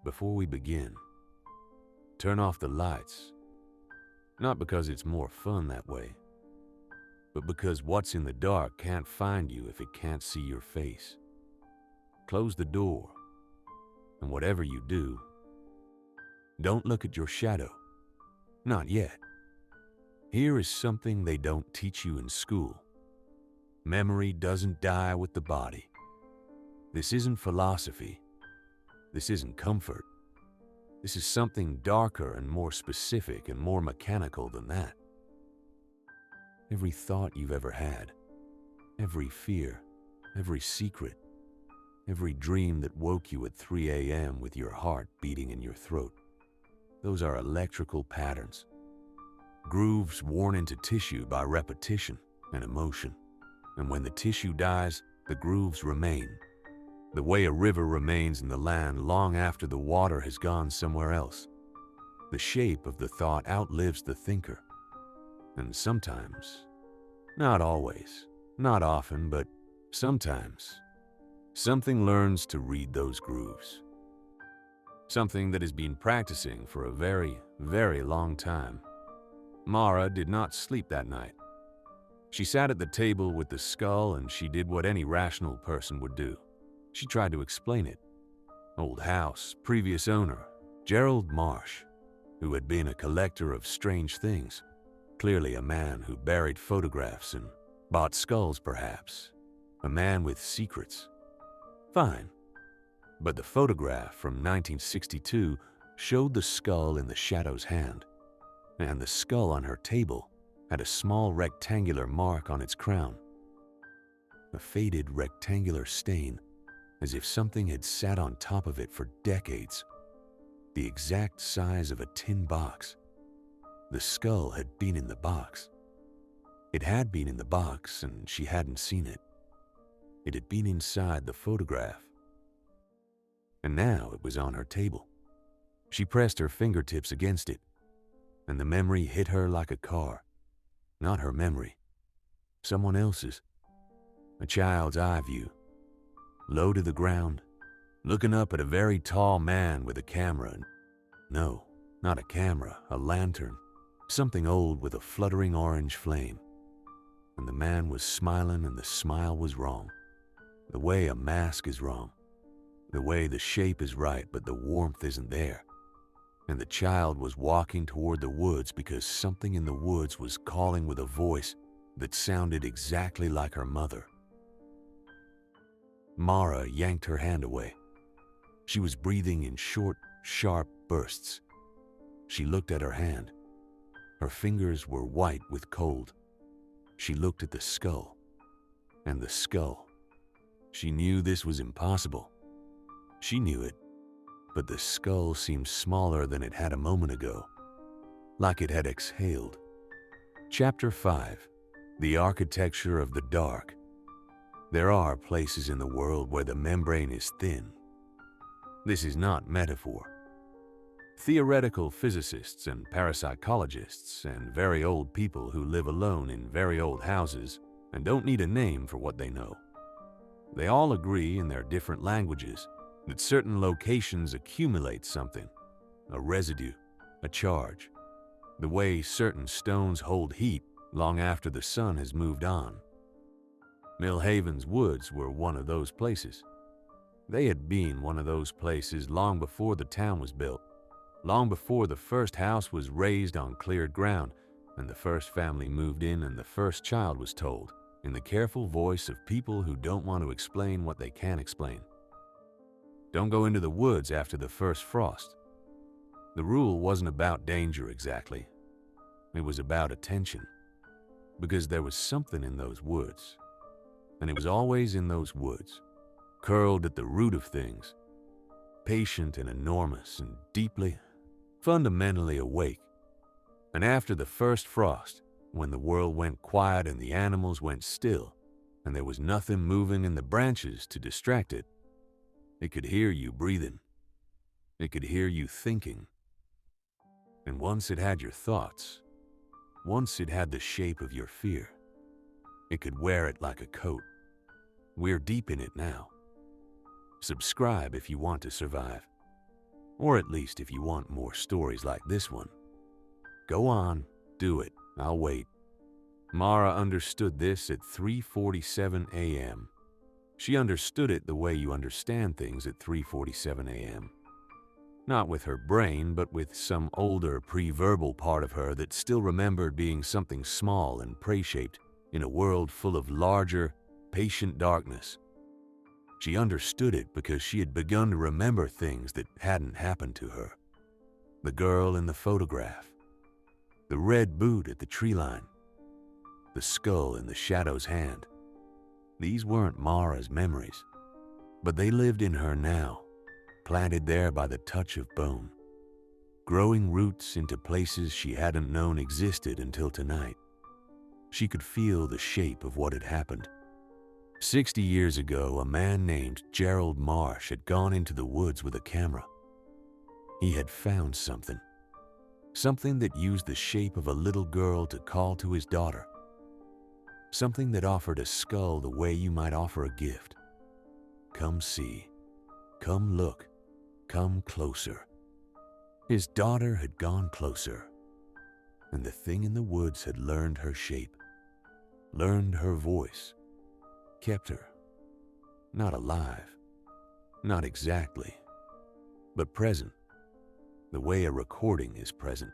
before we begin, turn off the lights, not because it's more fun that way, but because what's in the dark can't find you if it can't see your face. Close the door, and whatever you do, don't look at your shadow. Not yet. Here is something they don't teach you in school. Memory doesn't die with the body. This isn't philosophy. This isn't comfort. This is something darker and more specific and more mechanical than that. Every thought you've ever had, every fear, every secret, every dream that woke you at 3 a.m. with your heart beating in your throat, those are electrical patterns. Grooves worn into tissue by repetition and emotion. And when the tissue dies, the grooves remain. The way a river remains in the land long after the water has gone somewhere else. The shape of the thought outlives the thinker. And sometimes, not always, not often, but sometimes, something learns to read those grooves. Something that has been practicing for a very, very long time. Mara did not sleep that night. She sat at the table with the skull and she did what any rational person would do. She tried to explain it. Old house, previous owner, Gerald Marsh, who had been a collector of strange things. Clearly a man who buried photographs and bought skulls perhaps. A man with secrets. Fine. But the photograph from 1962 showed the skull in the shadow's hand, and the skull on her table had a small rectangular mark on its crown. A faded rectangular stain, as if something had sat on top of it for decades. The exact size of a tin box. The skull had been in the box. It had been in the box and she hadn't seen it. It had been inside the photograph. And now it was on her table. She pressed her fingertips against it, and the memory hit her like a car. Not her memory. Someone else's. A child's eye view. Low to the ground, looking up at a very tall man with a camera. No, not a camera, a lantern. Something old with a fluttering orange flame. And the man was smiling and the smile was wrong. The way a mask is wrong. The way the shape is right but the warmth isn't there. And the child was walking toward the woods because something in the woods was calling with a voice that sounded exactly like her mother. Mara yanked her hand away. She was breathing in short, sharp bursts. She looked at her hand. Her fingers were white with cold. She looked at the skull. And the skull. She knew this was impossible. She knew it. But the skull seemed smaller than it had a moment ago. Like it had exhaled. Chapter 5. The Architecture of the Dark. There are places in the world where the membrane is thin. This is not metaphor. Theoretical physicists and parapsychologists and very old people who live alone in very old houses and don't need a name for what they know. They all agree in their different languages that certain locations accumulate something, a residue, a charge, the way certain stones hold heat long after the sun has moved on. Millhaven's woods were one of those places. They had been one of those places long before the town was built, long before the first house was raised on cleared ground and the first family moved in and the first child was told, in the careful voice of people who don't want to explain what they can't explain. Don't go into the woods after the first frost. The rule wasn't about danger exactly. It was about attention. Because there was something in those woods. And it was always in those woods, curled at the root of things, patient and enormous and deeply, fundamentally awake. And after the first frost, when the world went quiet and the animals went still, and there was nothing moving in the branches to distract it, it could hear you breathing. It could hear you thinking. And once it had your thoughts, once it had the shape of your fear, it could wear it like a coat. We're deep in it now. Subscribe if you want to survive. Or at least if you want more stories like this one. Go on, do it, I'll wait. Mara understood this at 3:47 a.m. She understood it the way you understand things at 3:47 a.m. Not with her brain, but with some older pre-verbal part of her that still remembered being something small and prey-shaped in a world full of larger, patient darkness. She understood it because she had begun to remember things that hadn't happened to her. The girl in the photograph, the red boot at the tree line, the skull in the shadow's hand. These weren't Mara's memories, but they lived in her now, planted there by the touch of bone, growing roots into places she hadn't known existed until tonight. She could feel the shape of what had happened. 60 years ago, a man named Gerald Marsh had gone into the woods with a camera. He had found something that used the shape of a little girl to call to his daughter. Something that offered a skull the way you might offer a gift. Come see, come look, come closer. His daughter had gone closer, and the thing in the woods had learned her shape, learned her voice, kept her, not alive, not exactly, but present, the way a recording is present.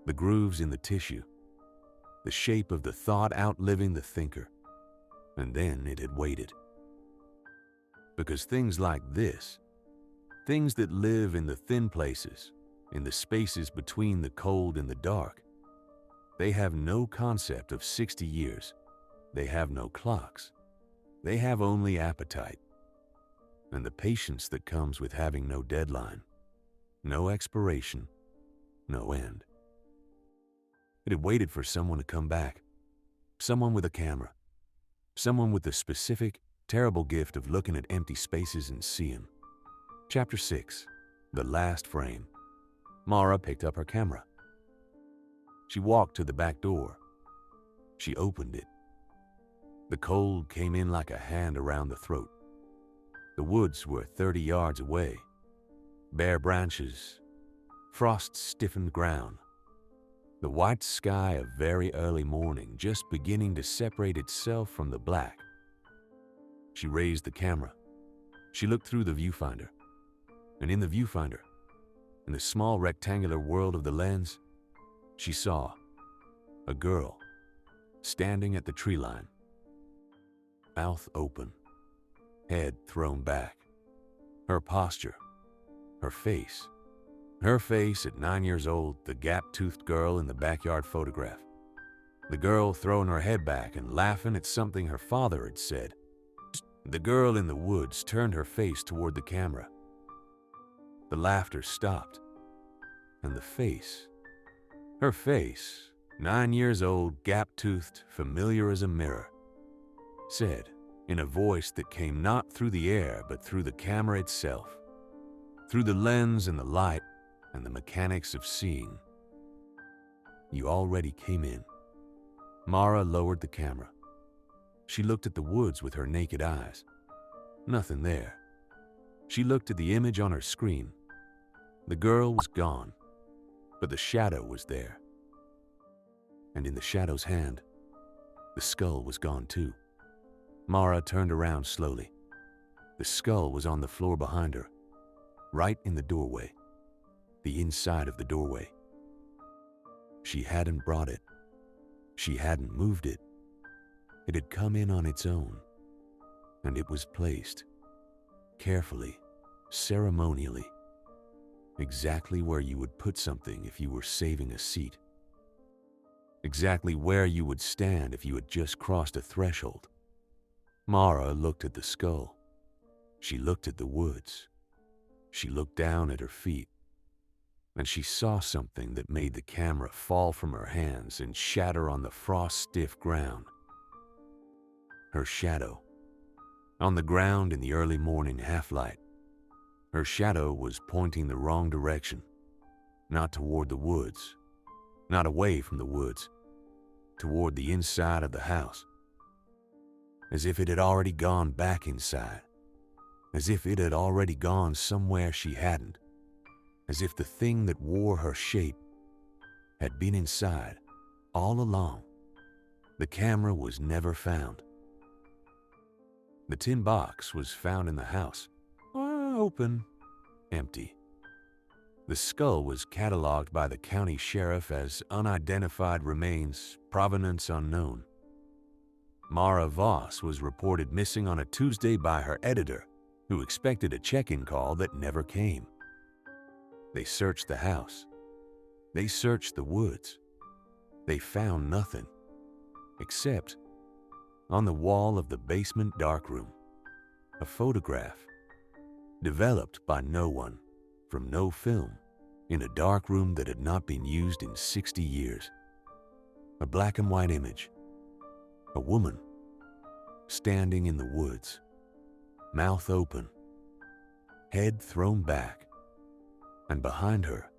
The grooves in the tissue, the shape of the thought outliving the thinker, and then it had waited. Because things like this, things that live in the thin places, in the spaces between the cold and the dark, they have no concept of 60 years. They have no clocks. They have only appetite, and the patience that comes with having no deadline, no expiration, no end. It had waited for someone to come back, someone with a camera, someone with the specific, terrible gift of looking at empty spaces and seeing. Chapter 6, The Last Frame. Mara picked up her camera. She walked to the back door. She opened it. The cold came in like a hand around the throat. The woods were 30 yards away. Bare branches, frost-stiffened ground. The white sky of very early morning just beginning to separate itself from the black. She raised the camera. She looked through the viewfinder. And in the viewfinder, in the small rectangular world of the lens, she saw a girl standing at the tree line. Mouth open, head thrown back. Her posture, her face at 9 years old, the gap-toothed girl in the backyard photograph. The girl throwing her head back and laughing at something her father had said. The girl in the woods turned her face toward the camera. The laughter stopped, and the face, her face, 9 years old, gap-toothed, familiar as a mirror, said, in a voice that came not through the air but through the camera itself, through the lens and the light and the mechanics of seeing. You already came in. Mara lowered the camera. She looked at the woods with her naked eyes. Nothing there. She looked at the image on her screen. The girl was gone, but the shadow was there. And in the shadow's hand, the skull was gone too. Mara turned around slowly. The skull was on the floor behind her, right in the doorway, the inside of the doorway. She hadn't brought it. She hadn't moved it. It had come in on its own, and it was placed, carefully, ceremonially, exactly where you would put something if you were saving a seat. Exactly where you would stand if you had just crossed a threshold. Mara looked at the skull. She looked at the woods. She looked down at her feet. And she saw something that made the camera fall from her hands and shatter on the frost-stiff ground. Her shadow. On the ground in the early morning half-light. Her shadow was pointing the wrong direction. Not toward the woods. Not away from the woods. Toward the inside of the house. As if it had already gone back inside. As if it had already gone somewhere she hadn't. as if the thing that wore her shape had been inside all along. The camera was never found. The tin box was found in the house, open, empty. The skull was cataloged by the county sheriff as unidentified remains, provenance unknown. Mara Voss was reported missing on a Tuesday by her editor, who expected a check-in call that never came. They searched the house. They searched the woods. They found nothing, except on the wall of the basement darkroom, a photograph developed by no one, from no film, in a darkroom that had not been used in 60 years. A black and white image. A woman standing in the woods, mouth open, head thrown back, and behind her,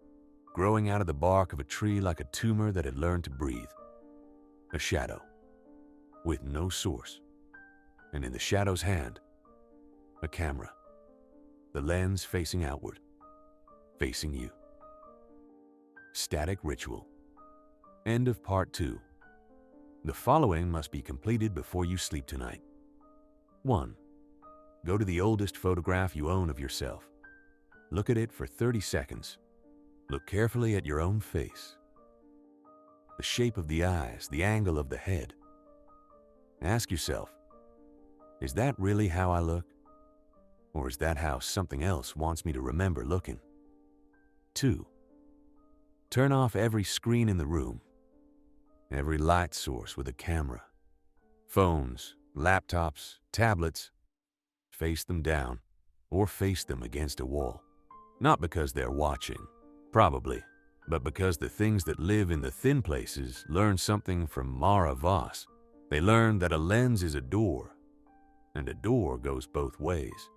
growing out of the bark of a tree like a tumor that had learned to breathe, a shadow with no source, and in the shadow's hand, a camera, the lens facing outward, facing you. Static ritual. End of part 2. The following must be completed before you sleep tonight. 1. Go to the oldest photograph you own of yourself. Look at it for 30 seconds. Look carefully at your own face. The shape of the eyes, the angle of the head. Ask yourself, is that really how I look? Or is that how something else wants me to remember looking? 2. Turn off every screen in the room, every light source with a camera. Phones, laptops, tablets, face them down or face them against a wall. Not because they're watching, probably, but because the things that live in the thin places learn something from Mara Voss. They learn that a lens is a door, and a door goes both ways.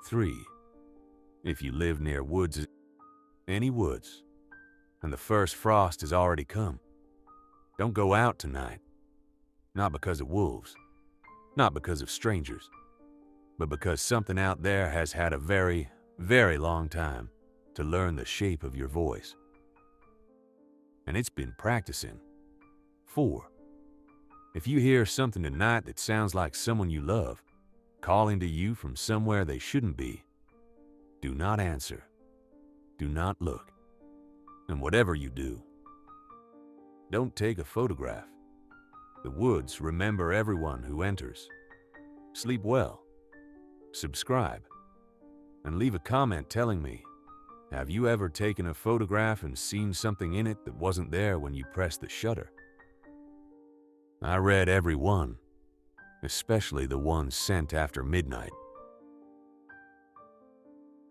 3. If you live near woods, any woods, and the first frost has already come, don't go out tonight. Not because of wolves, not because of strangers, but because something out there has had a very, very long time to learn the shape of your voice. And it's been practicing. 4. If you hear something tonight that sounds like someone you love calling to you from somewhere they shouldn't be, do not answer. Do not look. And whatever you do, don't take a photograph. The woods remember everyone who enters. Sleep well. Subscribe. And leave a comment telling me, have you ever taken a photograph and seen something in it that wasn't there when you pressed the shutter? I read every one, especially the ones sent after midnight.